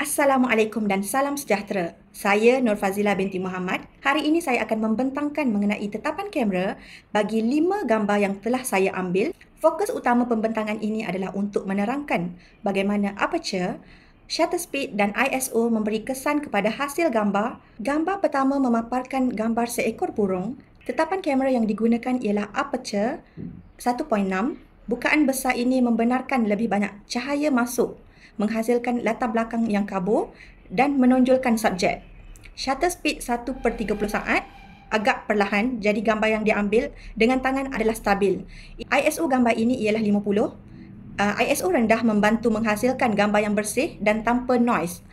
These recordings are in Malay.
Assalamualaikum dan salam sejahtera. Saya Nur Fazila binti Muhammad. Hari ini saya akan membentangkan mengenai tetapan kamera bagi 5 gambar yang telah saya ambil. Fokus utama pembentangan ini adalah untuk menerangkan bagaimana aperture, shutter speed dan ISO memberi kesan kepada hasil gambar. Gambar pertama memaparkan gambar seekor burung. Tetapan kamera yang digunakan ialah aperture 1.6. Bukaan besar ini membenarkan lebih banyak cahaya masuk, menghasilkan latar belakang yang kabur dan menonjolkan subjek. Shutter speed 1/30 saat, agak perlahan, jadi gambar yang diambil dengan tangan adalah stabil. ISO gambar ini ialah 50. ISO rendah membantu menghasilkan gambar yang bersih dan tanpa noise.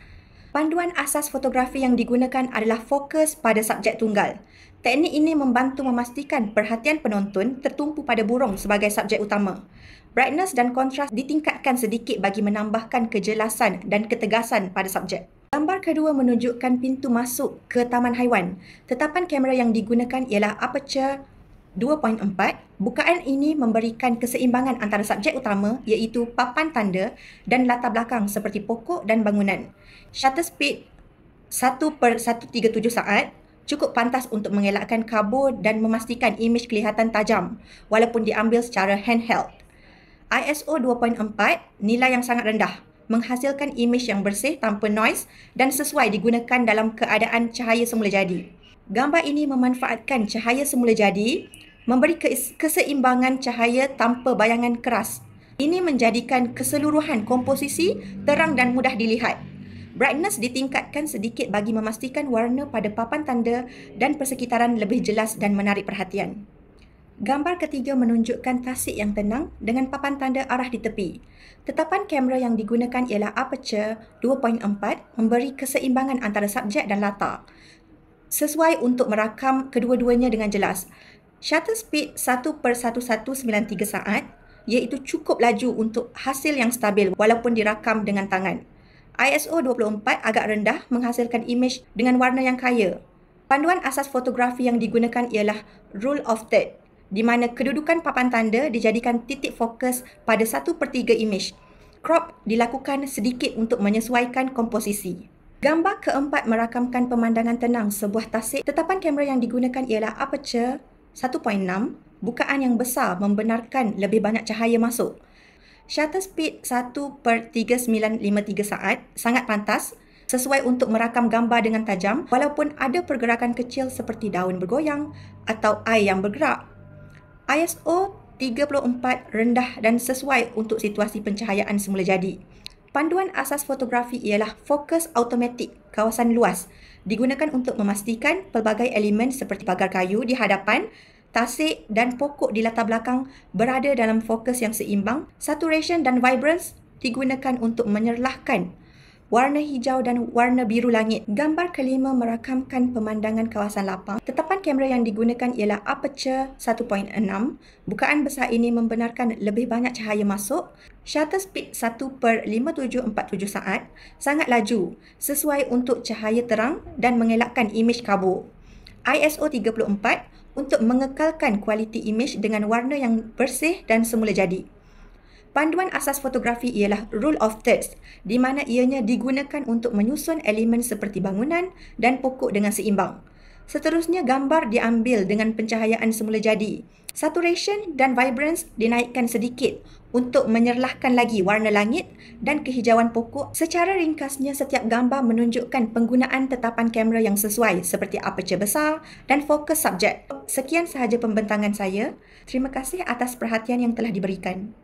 Panduan asas fotografi yang digunakan adalah fokus pada subjek tunggal. Teknik ini membantu memastikan perhatian penonton tertumpu pada burung sebagai subjek utama. Brightness dan kontras ditingkatkan sedikit bagi menambahkan kejelasan dan ketegasan pada subjek. Gambar kedua menunjukkan pintu masuk ke taman haiwan. Tetapan kamera yang digunakan ialah aperture 2.4. Bukaan ini memberikan keseimbangan antara subjek utama iaitu papan tanda dan latar belakang seperti pokok dan bangunan. Shutter speed 1/137 saat cukup pantas untuk mengelakkan kabur dan memastikan imej kelihatan tajam walaupun diambil secara handheld. ISO 2.4 nilai yang sangat rendah, menghasilkan imej yang bersih tanpa noise dan sesuai digunakan dalam keadaan cahaya semula jadi. Gambar ini memanfaatkan cahaya semula jadi, memberi keseimbangan cahaya tanpa bayangan keras. Ini menjadikan keseluruhan komposisi terang dan mudah dilihat. Brightness ditingkatkan sedikit bagi memastikan warna pada papan tanda dan persekitaran lebih jelas dan menarik perhatian. Gambar ketiga menunjukkan tasik yang tenang dengan papan tanda arah di tepi. Tetapan kamera yang digunakan ialah aperture 2.4 memberi keseimbangan antara subjek dan latar, sesuai untuk merakam kedua-duanya dengan jelas. Shutter speed 1/1193 saat, iaitu cukup laju untuk hasil yang stabil walaupun dirakam dengan tangan. ISO 24 agak rendah, menghasilkan imej dengan warna yang kaya. Panduan asas fotografi yang digunakan ialah rule of third, di mana kedudukan papan tanda dijadikan titik fokus pada 1/3 imej. Crop dilakukan sedikit untuk menyesuaikan komposisi. Gambar keempat merakamkan pemandangan tenang sebuah tasik. Tetapan kamera yang digunakan ialah aperture 1.6. Bukaan yang besar membenarkan lebih banyak cahaya masuk. Shutter speed 1/3953 saat, sangat pantas, sesuai untuk merakam gambar dengan tajam walaupun ada pergerakan kecil seperti daun bergoyang atau air yang bergerak. ISO 34 rendah dan sesuai untuk situasi pencahayaan semula jadi. Panduan asas fotografi ialah fokus automatik kawasan luas, digunakan untuk memastikan pelbagai elemen seperti pagar kayu di hadapan, tasik dan pokok di latar belakang berada dalam fokus yang seimbang. Saturation dan vibrance digunakan untuk menyerlahkan warna hijau dan warna biru langit. Gambar kelima merakamkan pemandangan kawasan lapang. Tetapan kamera yang digunakan ialah aperture 1.6. Bukaan besar ini membenarkan lebih banyak cahaya masuk. Shutter speed 1/5747 saat, sangat laju, sesuai untuk cahaya terang dan mengelakkan imej kabur. ISO 34 untuk mengekalkan kualiti imej dengan warna yang bersih dan semula jadi. Panduan asas fotografi ialah rule of thirds, di mana ianya digunakan untuk menyusun elemen seperti bangunan dan pokok dengan seimbang. Seterusnya, gambar diambil dengan pencahayaan semula jadi. Saturation dan vibrance dinaikkan sedikit untuk menyerlahkan lagi warna langit dan kehijauan pokok. Secara ringkasnya, setiap gambar menunjukkan penggunaan tetapan kamera yang sesuai seperti aperture besar dan fokus subjek. Sekian sahaja pembentangan saya. Terima kasih atas perhatian yang telah diberikan.